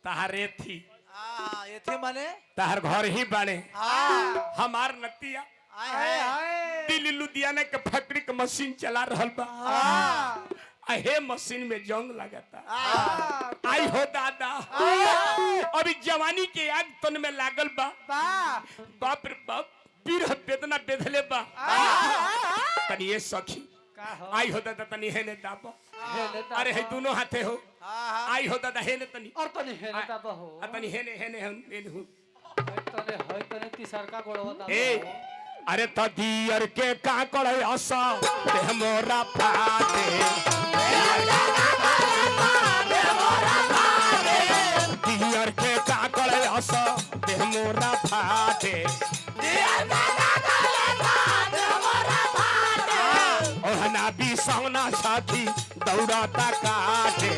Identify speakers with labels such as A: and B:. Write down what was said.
A: तहारे थी
B: ये थे माने
A: तहार घर ही बाड़े हमार नतिया दिल्ली लुधियाना के फैक्ट्री के मशीन चला रहल बा हे मशीन में जंग लगाता आई हो दादा अभी जवानी के आग तन में लागल बा बाप रे बाप पीर वेदना बेधले बा तनी ये सखी आई हो दादा तनी हेने दाबो अरे हे दोनों हाथे हो आई हो दादा हेने तनी
C: और तने हेने दाबो हो
A: तनी हेने हेने हेने हो
C: तने होय तने तीसर का गोड़वा
A: ए अरे तदियर के काकड़ आसा ते मोरा फाटे दियर के काकड़ आसा ते मोरा फाटे ओहना भी सोना साथी दौड़ाता काटे